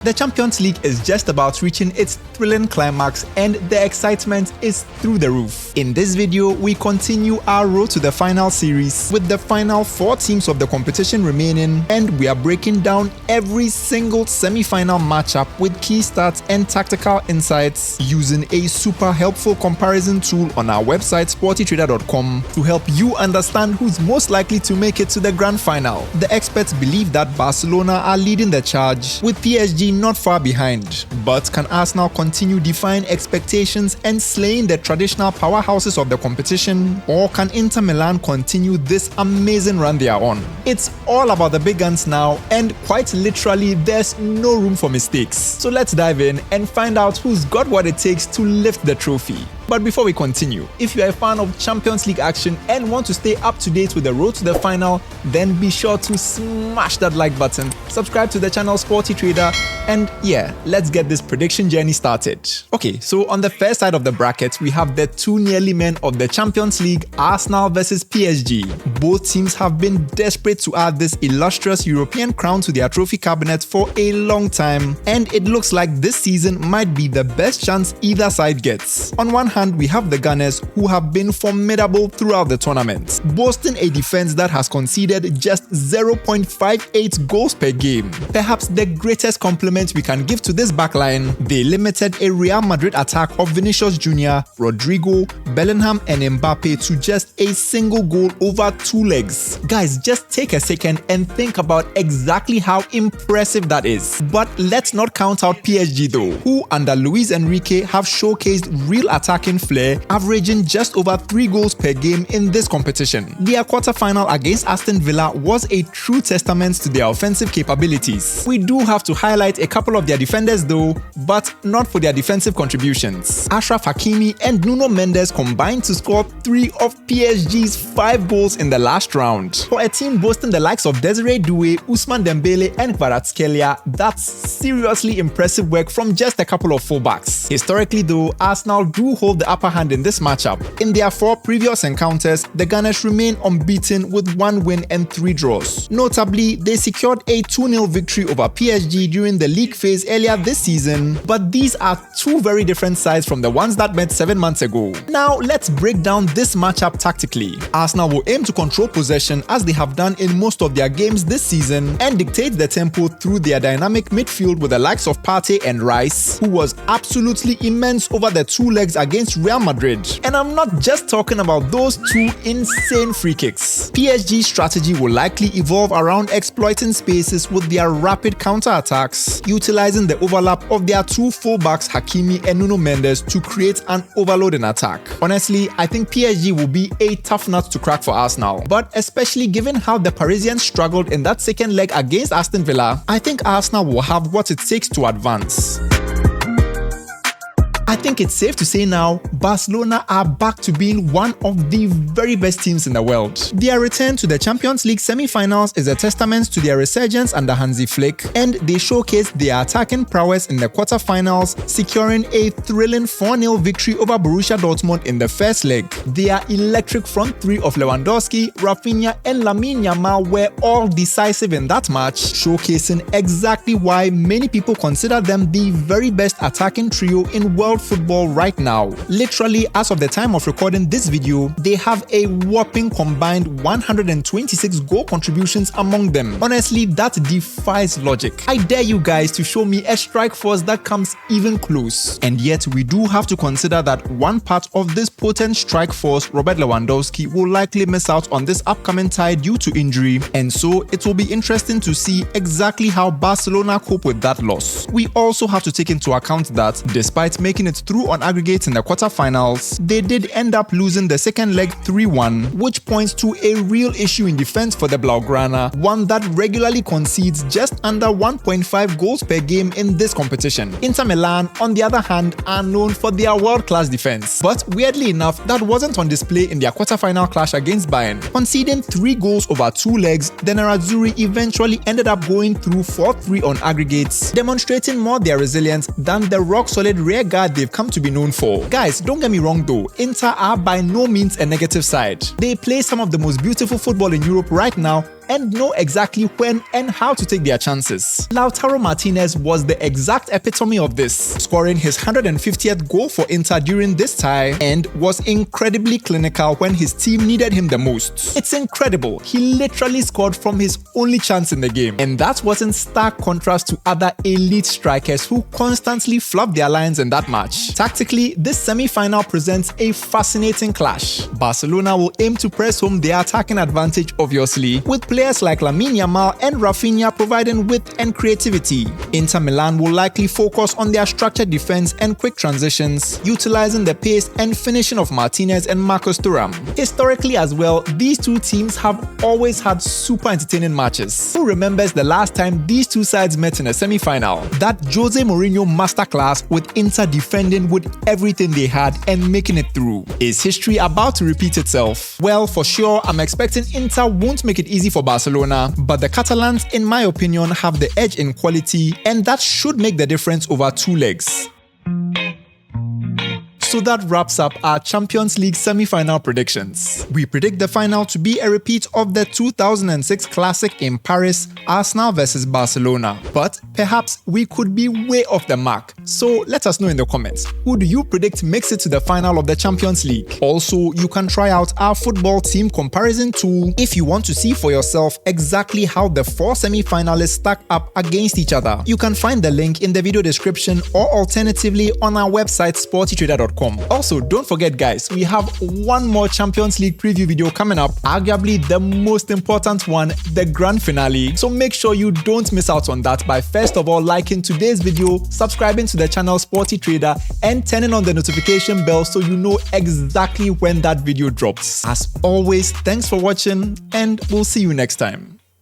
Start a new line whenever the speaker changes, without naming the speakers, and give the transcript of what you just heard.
The Champions League is just about reaching its thrilling climax and the excitement is through the roof. In this video, we continue our road to the final series with the final 4 teams of the competition remaining, and we are breaking down every single semi-final matchup with key stats and tactical insights using a super helpful comparison tool on our website SportyTrader.com to help you understand who's most likely to make it to the grand final. The experts believe that Barcelona are leading the charge, with PSG not far behind. But can Arsenal continue defying expectations and slaying the traditional powerhouses of the competition? Or can Inter Milan continue this amazing run they are on? It's all about the big guns now, and quite literally there's no room for mistakes. So let's dive in and find out who's got what it takes to lift the trophy. But before we continue, if you are a fan of Champions League action and want to stay up to date with the road to the final, then be sure to smash that like button, subscribe to the channel Sporty Trader, and yeah, let's get this prediction journey started. Okay, so on the first side of the bracket, we have the two nearly men of the Champions League, Arsenal versus PSG. Both teams have been desperate to add this illustrious European crown to their trophy cabinet for a long time, and it looks like this season might be the best chance either side gets. On one hand, we have the Gunners, who have been formidable throughout the tournament, boasting a defense that has conceded just 0.58 goals per game. Perhaps the greatest compliment we can give to this backline, they limited a Real Madrid attack of Vinicius Jr., Rodrigo, Bellingham and Mbappe to just a single goal over 2 legs. Guys, just take a second and think about exactly how impressive that is. But let's not count out PSG though, who under Luis Enrique have showcased real attacking flair, averaging just over 3 goals per game in this competition. Their quarter-final against Aston Villa was a true testament to their offensive capabilities. We do have to highlight a couple of their defenders though, but not for their defensive contributions. Achraf Hakimi and Nuno Mendes combined to score 3 of PSG's 5 goals in the last round. For a team boasting the likes of Desiree Doué, Ousmane Dembele and Kvaratskhelia, that's seriously impressive work from just a couple of fullbacks. Historically though, Arsenal do hold the upper hand in this matchup. In their 4 previous encounters, the Gunners remain unbeaten with 1 win and 3 draws. Notably, they secured a 2-0 victory over PSG during the league phase earlier this season, but these are 2 very different sides from the ones that met 7 months ago. Now, let's break down this matchup tactically. Arsenal will aim to control possession as they have done in most of their games this season and dictate the tempo through their dynamic midfield with the likes of Partey and Rice, who was absolutely immense over the 2 legs against Real Madrid. And I'm not just talking about those 2 insane free kicks. PSG's strategy will likely evolve around exploiting spaces with their rapid counter-attacks, utilizing the overlap of their 2 fullbacks Hakimi and Nuno Mendes to create an overload in attack. Honestly, I think PSG will be a tough nut to crack for Arsenal, but especially given how the Parisians struggled in that second leg against Aston Villa, I think Arsenal will have what it takes to advance. I think it's safe to say now, Barcelona are back to being one of the very best teams in the world. Their return to the Champions League semi-finals is a testament to their resurgence under Hansi Flick, and they showcased their attacking prowess in the quarter-finals, securing a thrilling 4-0 victory over Borussia Dortmund in the first leg. Their electric front 3 of Lewandowski, Rafinha and Lamine Yamal were all decisive in that match, showcasing exactly why many people consider them the very best attacking trio in world football right now. Literally, as of the time of recording this video, they have a whopping combined 126 goal contributions among them. Honestly, that defies logic. I dare you guys to show me a strike force that comes even close. And yet, we do have to consider that one part of this potent strike force, Robert Lewandowski, will likely miss out on this upcoming tie due to injury, and so it will be interesting to see exactly how Barcelona cope with that loss. We also have to take into account that, despite making it through on aggregates in the quarterfinals, they did end up losing the second leg 3-1, which points to a real issue in defense for the Blaugrana, one that regularly concedes just under 1.5 goals per game in this competition. Inter Milan, on the other hand, are known for their world-class defense, but weirdly enough, that wasn't on display in their quarterfinal clash against Bayern. Conceding 3 goals over 2 legs, the Nerazzurri eventually ended up going through 4-3 on aggregates, demonstrating more their resilience than the rock-solid rear guard they've come to be known for. Guys, don't get me wrong though, Inter are by no means a negative side. They play some of the most beautiful football in Europe right now, and know exactly when and how to take their chances. Lautaro Martinez was the exact epitome of this, scoring his 150th goal for Inter during this tie and was incredibly clinical when his team needed him the most. It's incredible, he literally scored from his only chance in the game, and that was in stark contrast to other elite strikers who constantly flubbed their lines in that match. Tactically, this semi-final presents a fascinating clash. Barcelona will aim to press home their attacking advantage obviously, with players like Lamine Yamal and Rafinha providing width and creativity. Inter Milan will likely focus on their structured defense and quick transitions, utilizing the pace and finishing of Martinez and Marcus Thuram. Historically as well, these two teams have always had super entertaining matches. Who remembers the last time these two sides met in a semi-final? That Jose Mourinho masterclass with Inter defending with everything they had and making it through. Is history about to repeat itself? Well, for sure, I'm expecting Inter won't make it easy for Barcelona, but the Catalans, in my opinion, have the edge in quality, and that should make the difference over two legs. So that wraps up our Champions League semi-final predictions. We predict the final to be a repeat of the 2006 classic in Paris, Arsenal vs Barcelona. But perhaps we could be way off the mark. So let us know in the comments. Who do you predict makes it to the final of the Champions League? Also, you can try out our football team comparison tool if you want to see for yourself exactly how the 4 semi-finalists stack up against each other. You can find the link in the video description or alternatively on our website SportyTrader.com. Also, don't forget guys, we have one more Champions League preview video coming up, arguably the most important one, the grand finale. So make sure you don't miss out on that by first of all liking today's video, subscribing to the channel Sporty Trader, and turning on the notification bell so you know exactly when that video drops. As always, thanks for watching and we'll see you next time.